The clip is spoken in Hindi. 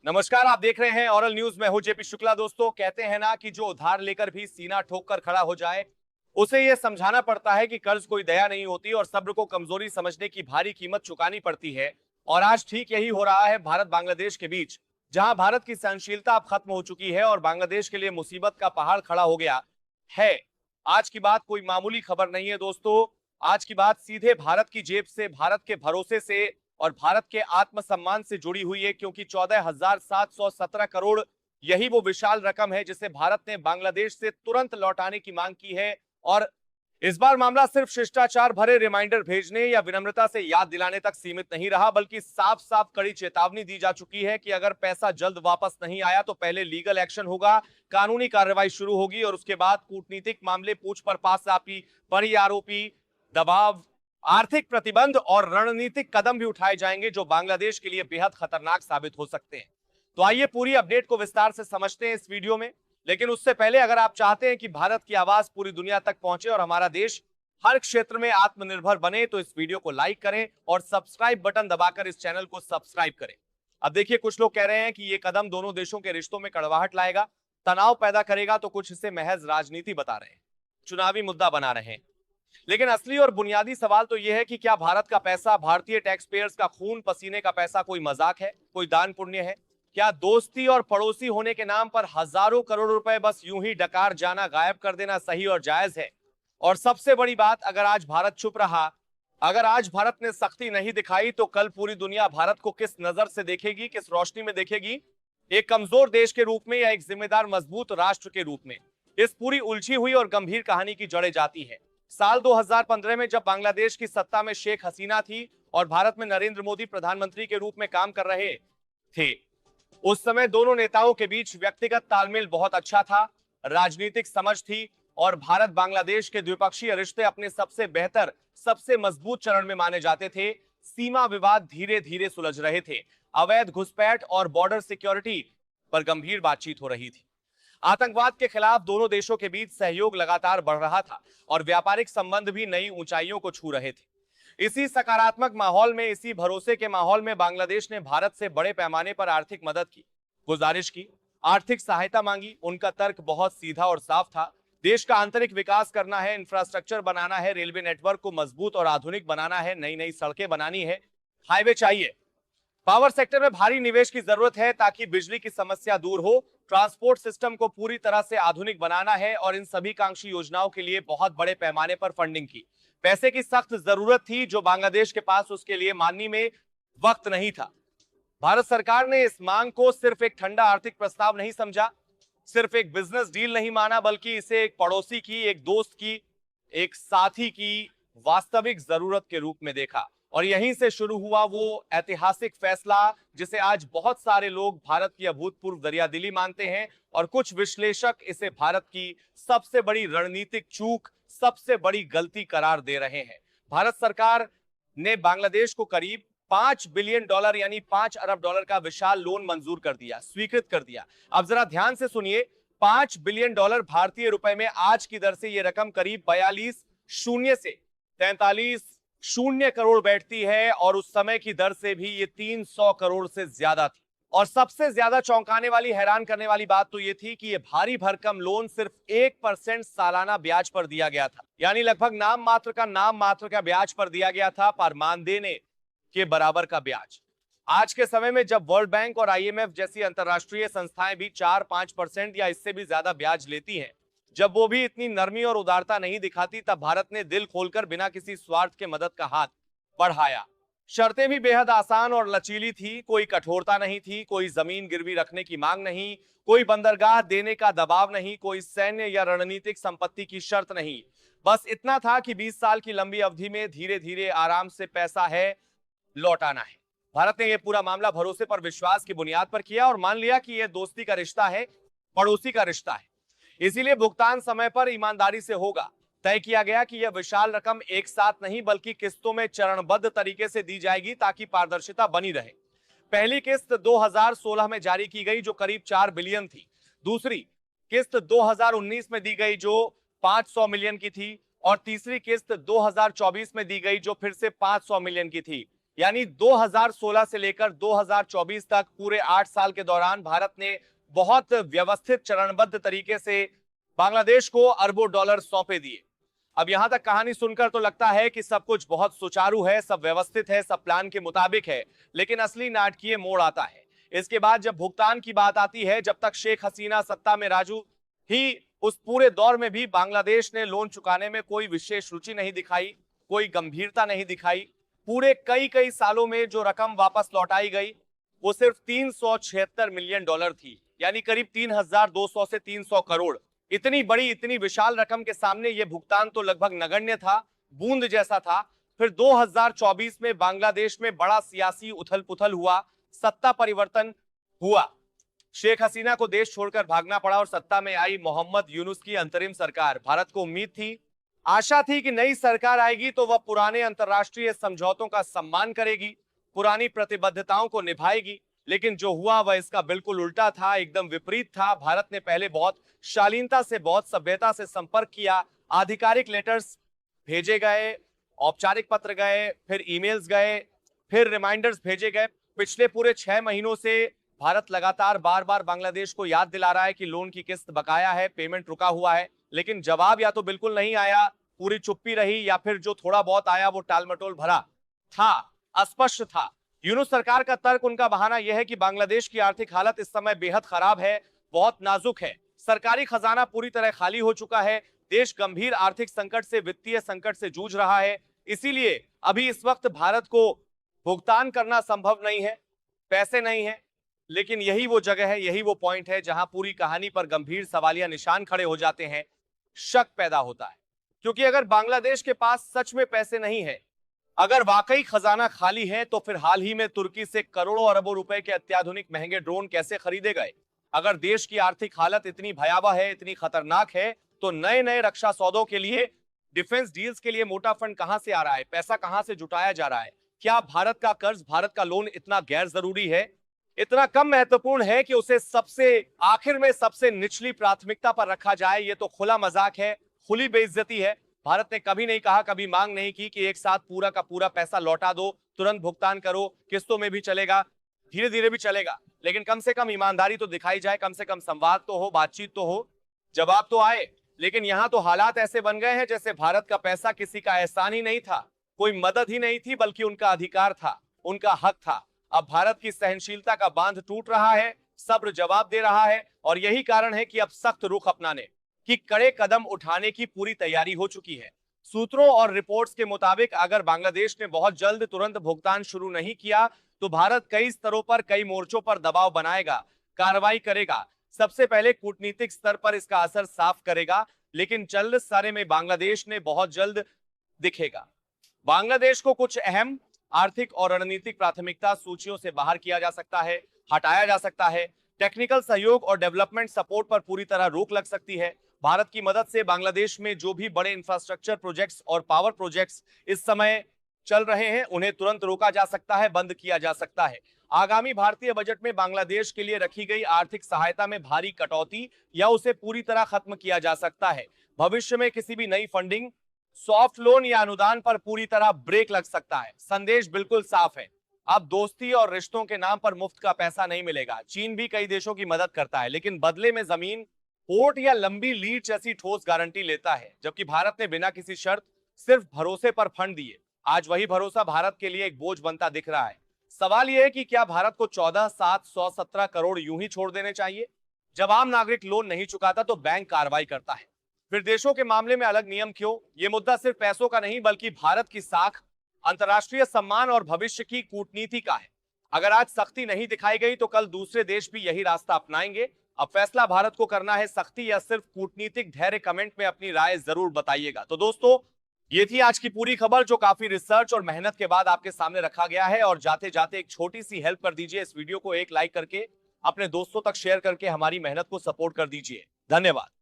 नमस्कार, आप देख रहे हैं ओरल न्यूज। मैं हूं जेपी शुक्ला। दोस्तों, कहते हैं ना कि जो उधार लेकर भी सीना ठोक कर खड़ा हो जाए, उसे यह समझाना पड़ता है कि कर्ज कोई दया नहीं होती और सब्र को कमजोरी समझने की भारी कीमत चुकानी पड़ती है। और आज ठीक यही हो रहा है भारत बांग्लादेश के बीच, जहां भारत की सहनशीलता अब खत्म हो चुकी है और बांग्लादेश के लिए मुसीबत का पहाड़ खड़ा हो गया है। आज की बात कोई मामूली खबर नहीं है दोस्तों। आज की बात सीधे भारत की जेब से, भारत के भरोसे से और भारत के आत्मसम्मान से जुड़ी हुई है, क्योंकि 14,717 करोड़ यही वो विशाल रकम है जिसे भारत ने बांग्लादेश से तुरंत लौटाने की मांग की है। और इस बार मामला सिर्फ शिष्टाचार भरे रिमाइंडर भेजने या विनम्रता से याद दिलाने तक सीमित नहीं रहा, बल्कि साफ साफ कड़ी चेतावनी दी जा चुकी है कि अगर पैसा जल्द वापस नहीं आया तो पहले लीगल एक्शन होगा, कानूनी कार्रवाई शुरू होगी और उसके बाद कूटनीतिक मामले, पूछ पर पास-आपी, बड़ी आरोपी, दबाव, आर्थिक प्रतिबंध और रणनीतिक कदम भी उठाए जाएंगे जो बांग्लादेश के लिए बेहद खतरनाक साबित हो सकते हैं। तो आइए पूरी अपडेट को विस्तार से समझते हैं इस वीडियो में। लेकिन उससे पहले, अगर आप चाहते हैं कि भारत की आवाज पूरी दुनिया तक पहुंचे और हमारा देश हर क्षेत्र में आत्मनिर्भर बने, तो इस वीडियो को लाइक करें और सब्सक्राइब बटन दबाकर इस चैनल को सब्सक्राइब करें। अब देखिए, कुछ लोग कह रहे हैं कि यह कदम दोनों देशों के रिश्तों में कड़वाहट लाएगा, तनाव पैदा करेगा, तो कुछ इसे महज राजनीति बता रहे हैं, चुनावी मुद्दा बना रहे हैं। लेकिन असली और बुनियादी सवाल तो यह है कि क्या भारत का पैसा, भारतीय टैक्स पेयर्स का खून पसीने का पैसा कोई मजाक है, कोई दान पुण्य है? क्या दोस्ती और पड़ोसी होने के नाम पर हजारों करोड़ रुपए बस यूं ही डकार जाना, गायब कर देना सही और जायज है? और सबसे बड़ी बात, अगर आज भारत चुप रहा, अगर आज भारत ने सख्ती नहीं दिखाई, तो कल पूरी दुनिया भारत को किस नजर से देखेगी, किस रोशनी में देखेगी? एक कमजोर देश के रूप में या एक जिम्मेदार मजबूत राष्ट्र के रूप में? इस पूरी उलझी हुई और गंभीर कहानी की जड़ें जाती है साल 2015 में, जब बांग्लादेश की सत्ता में शेख हसीना थी और भारत में नरेंद्र मोदी प्रधानमंत्री के रूप में काम कर रहे थे। उस समय दोनों नेताओं के बीच व्यक्तिगत तालमेल बहुत अच्छा था, राजनीतिक समझ थी और भारत बांग्लादेश के द्विपक्षीय रिश्ते अपने सबसे बेहतर, सबसे मजबूत चरण में माने जाते थे। सीमा विवाद धीरे धीरे सुलझ रहे थे, अवैध घुसपैठ और बॉर्डर सिक्योरिटी पर गंभीर बातचीत हो रही थी, आतंकवाद के खिलाफ दोनों देशों के बीच सहयोग लगातार बढ़ रहा था और व्यापारिक संबंध भी नई ऊंचाइयों को छू रहे थे। इसी सकारात्मक माहौल में, इसी भरोसे के माहौल में बांग्लादेश ने भारत से बड़े पैमाने पर आर्थिक मदद की, गुजारिश की, आर्थिक सहायता मांगी। उनका तर्क बहुत सीधा और साफ था। देश का आंतरिक विकास करना है, इंफ्रास्ट्रक्चर बनाना है, रेलवे नेटवर्क को मजबूत और आधुनिक बनाना है, नई नई सड़कें बनानी है, हाईवे चाहिए, पावर सेक्टर में भारी निवेश की जरूरत है ताकि बिजली की समस्या दूर हो, ट्रांसपोर्ट सिस्टम को पूरी तरह से आधुनिक बनाना है और इन सभी कांक्षी योजनाओं के लिए बहुत बड़े पैमाने पर फंडिंग की। पैसे की सख्त जरूरत थी जो बांग्लादेश के पास उसके लिए मानने में वक्त नहीं था। भारत सरकार ने इस मांग को सिर्फ एक ठंडा आर्थिक प्रस्ताव नहीं समझा, सिर्फ एक बिजनेस डील नहीं माना, बल्कि इसे एक पड़ोसी की, एक दोस्त की, एक साथी की वास्तविक जरूरत के रूप में देखा। और यहीं से शुरू हुआ वो ऐतिहासिक फैसला जिसे आज बहुत सारे लोग भारत की अभूतपूर्व दरियादिली मानते हैं और कुछ विश्लेषक इसे भारत की सबसे बड़ी रणनीतिक चूक, सबसे बड़ी गलती करार दे रहे हैं। भारत सरकार ने बांग्लादेश को करीब $5 बिलियन यानी $5 अरब का विशाल लोन मंजूर कर दिया, स्वीकृत कर दिया। अब जरा ध्यान से सुनिए, $5 बिलियन भारतीय रुपए में आज की दर से यह रकम करीब 42 शून्य से 43 शून्य करोड़ बैठती है और उस समय की दर से भी ये 300 करोड़ से ज्यादा थी। और सबसे ज्यादा चौंकाने वाली, हैरान करने वाली बात तो ये थी कि ये भारी भरकम लोन सिर्फ 1% सालाना ब्याज पर दिया गया था, यानी लगभग नाम मात्र का ब्याज पर दिया गया था, पर मान देने के बराबर का ब्याज। आज के समय में जब वर्ल्ड बैंक और IMF जैसी अंतरराष्ट्रीय संस्थाएं भी 4-5% या इससे भी ज्यादा ब्याज लेती हैं, जब वो भी इतनी नरमी और उदारता नहीं दिखाती, तब भारत ने दिल खोलकर बिना किसी स्वार्थ के मदद का हाथ बढ़ाया। शर्तें भी बेहद आसान और लचीली थी, कोई कठोरता नहीं थी, कोई जमीन गिरवी रखने की मांग नहीं, कोई बंदरगाह देने का दबाव नहीं, कोई सैन्य या रणनीतिक संपत्ति की शर्त नहीं। बस इतना था कि 20 साल की लंबी अवधि में धीरे धीरे आराम से पैसा है लौटाना है। भारत ने यह पूरा मामला भरोसे पर, विश्वास की बुनियाद पर किया और मान लिया कि यह दोस्ती का रिश्ता है, पड़ोसी का रिश्ता है, इसीलिए भुगतान समय पर ईमानदारी से होगा। तय किया गया कि यह विशाल रकम एक साथ नहीं बल्कि किस्तों में चरणबद्ध तरीके से दी जाएगी ताकि पारदर्शिता बनी रहे। पहली किस्त 2016 में जारी की गई जो करीब 4 बिलियन थी, दूसरी किस्त 2019 में दी गई जो 500 मिलियन की थी और तीसरी किस्त 2024 में दी गई जो फिर से 500 मिलियन की थी। यानी 2016 से लेकर 2024 तक पूरे 8 साल के दौरान भारत ने बहुत व्यवस्थित चरणबद्ध तरीके से बांग्लादेश को अरबों डॉलर सौंपे दिए। अब यहां तक कहानी सुनकर तो लगता है कि सब कुछ बहुत सुचारू है, सब व्यवस्थित है, सब प्लान के मुताबिक है, लेकिन असली नाटकीय मोड़ आता है इसके बाद जब भुगतान की बात आती है। जब तक शेख हसीना सत्ता में राजू ही उस पूरे दौर में भी बांग्लादेश ने लोन चुकाने में कोई विशेष रुचि नहीं दिखाई, कोई गंभीरता नहीं दिखाई। पूरे कई कई सालों में जो रकम वापस लौटाई गई वो सिर्फ 376 मिलियन डॉलर थी, यानी करीब 3200 से 300 करोड़। इतनी बड़ी, इतनी विशाल रकम के सामने यह भुगतान तो लगभग नगण्य था, बूंद जैसा था। फिर 2024 में बांग्लादेश में बड़ा सियासी उथल पुथल हुआ, सत्ता परिवर्तन हुआ, शेख हसीना को देश छोड़कर भागना पड़ा और सत्ता में आई मोहम्मद यूनुस की अंतरिम सरकार। भारत को उम्मीद थी, आशा थी कि नई सरकार आएगी तो वह पुराने अंतर्राष्ट्रीय समझौतों का सम्मान करेगी, पुरानी प्रतिबद्धताओं को निभाएगी, लेकिन जो हुआ वह इसका बिल्कुल उल्टा था, एकदम विपरीत था। भारत ने पहले बहुत शालीनता से, बहुत सभ्यता से संपर्क किया, आधिकारिक लेटर्स भेजे गए, औपचारिक पत्र गए, फिर ईमेल्स गए, फिर रिमाइंडर्स भेजे गए। पिछले पूरे 6 महीनों से भारत लगातार बार बार बांग्लादेश को याद दिला रहा है कि लोन की किस्त बकाया है, पेमेंट रुका हुआ है, लेकिन जवाब या तो बिल्कुल नहीं आया, पूरी चुप्पी रही, या फिर जो थोड़ा बहुत आया वो टालमटोल भरा था, अस्पष्ट था। यूनुस सरकार का तर्क, उनका बहाना यह है कि बांग्लादेश की आर्थिक हालत इस समय बेहद खराब है, बहुत नाजुक है, सरकारी खजाना पूरी तरह खाली हो चुका है, देश गंभीर आर्थिक संकट से, वित्तीय संकट से जूझ रहा है, इसीलिए अभी इस वक्त भारत को भुगतान करना संभव नहीं है, पैसे नहीं है। लेकिन यही वो जगह है, यही वो पॉइंट है जहां पूरी कहानी पर गंभीर सवालिया निशान खड़े हो जाते हैं, शक पैदा होता है। क्योंकि अगर बांग्लादेश के पास सच में पैसे नहीं है, अगर वाकई खजाना खाली है, तो फिर हाल ही में तुर्की से करोड़ों अरबों रुपए के अत्याधुनिक महंगे ड्रोन कैसे खरीदे गए? अगर देश की आर्थिक हालत इतनी भयावह है, इतनी खतरनाक है, तो नए नए रक्षा सौदों के लिए, डिफेंस डील्स के लिए मोटा फंड कहां से आ रहा है, पैसा कहां से जुटाया जा रहा है? क्या भारत का कर्ज, भारत का लोन इतना गैर जरूरी है, इतना कम महत्वपूर्ण है कि उसे सबसे आखिर में, सबसे निचली प्राथमिकता पर रखा जाए? ये तो खुला मजाक है, खुली बेइज्जती है। भारत ने कभी नहीं कहा, कभी मांग नहीं की कि एक साथ पूरा का पूरा पैसा लौटा दो, तुरंत भुगतान करो, किस्तों में भी चलेगा, धीरे धीरे भी चलेगा, लेकिन कम से कम ईमानदारी तो दिखाई जाए, कम से कम संवाद तो हो, बातचीत तो हो, जवाब तो आए। लेकिन यहां तो हालात ऐसे बन गए हैं जैसे भारत का पैसा किसी का एहसान ही नहीं था, कोई मदद ही नहीं थी, बल्कि उनका अधिकार था, उनका हक था। अब भारत की सहनशीलता का बांध टूट रहा है, सब्र जवाब दे रहा है, और यही कारण है कि अब सख्त रुख अपनाने की, कड़े कदम उठाने की पूरी तैयारी हो चुकी है। सूत्रों और रिपोर्ट्स के मुताबिक अगर बांग्लादेश ने बहुत जल्द तुरंत भुगतान शुरू नहीं किया तो भारत कई स्तरों पर, कई मोर्चों पर दबाव बनाएगा, कार्रवाई करेगा। सबसे पहले कूटनीतिक स्तर पर इसका असर साफ करेगा, लेकिन जल्द सारे में बांग्लादेश ने बहुत जल्द दिखेगा। बांग्लादेश को कुछ अहम आर्थिक और रणनीतिक प्राथमिकता सूचियों से बाहर किया जा सकता है, हटाया जा सकता है। टेक्निकल सहयोग और डेवलपमेंट सपोर्ट पर पूरी तरह रोक लग सकती है। भारत की मदद से बांग्लादेश में जो भी बड़े इंफ्रास्ट्रक्चर प्रोजेक्ट्स और पावर प्रोजेक्ट्स इस समय चल रहे हैं, उन्हें तुरंत रोका जा सकता है, बंद किया जा सकता है। आगामी भारतीय बजट में बांग्लादेश के लिए रखी गई आर्थिक सहायता में भारी कटौती या उसे पूरी तरह खत्म किया जा सकता है। भविष्य में किसी भी नई फंडिंग, सॉफ्ट लोन या अनुदान पर पूरी तरह ब्रेक लग सकता है। संदेश बिल्कुल साफ है, अब दोस्ती और रिश्तों के नाम पर मुफ्त का पैसा नहीं मिलेगा। चीन भी कई देशों की मदद करता है, लेकिन बदले में जमीन, पोर्ट या लंबी लीड जैसी ठोस गारंटी लेता है, जबकि भारत ने बिना किसी शर्त, सिर्फ भरोसे पर फंड दिए। आज वही भरोसा भारत के लिए एक बोझ बनता दिख रहा है। सवाल यह है कि क्या भारत को 14,717 करोड़ यूं ही छोड़ देने चाहिए? जब आम नागरिक लोन नहीं चुकाता तो बैंक कार्रवाई करता है, फिर देशों के मामले में अलग नियम क्यों? यह मुद्दा सिर्फ पैसों का नहीं, बल्कि भारत की साख, अंतर्राष्ट्रीय सम्मान और भविष्य की कूटनीति का है। अगर आज सख्ती नहीं दिखाई गई तो कल दूसरे देश भी यही रास्ता अपनाएंगे। अब फैसला भारत को करना है, सख्ती या सिर्फ कूटनीतिक धैर्य। कमेंट में अपनी राय जरूर बताइएगा। तो दोस्तों, ये थी आज की पूरी खबर, जो काफी रिसर्च और मेहनत के बाद आपके सामने रखा गया है। और जाते जाते एक छोटी सी हेल्प कर दीजिए, इस वीडियो को एक लाइक करके अपने दोस्तों तक शेयर करके हमारी मेहनत को सपोर्ट कर दीजिए। धन्यवाद।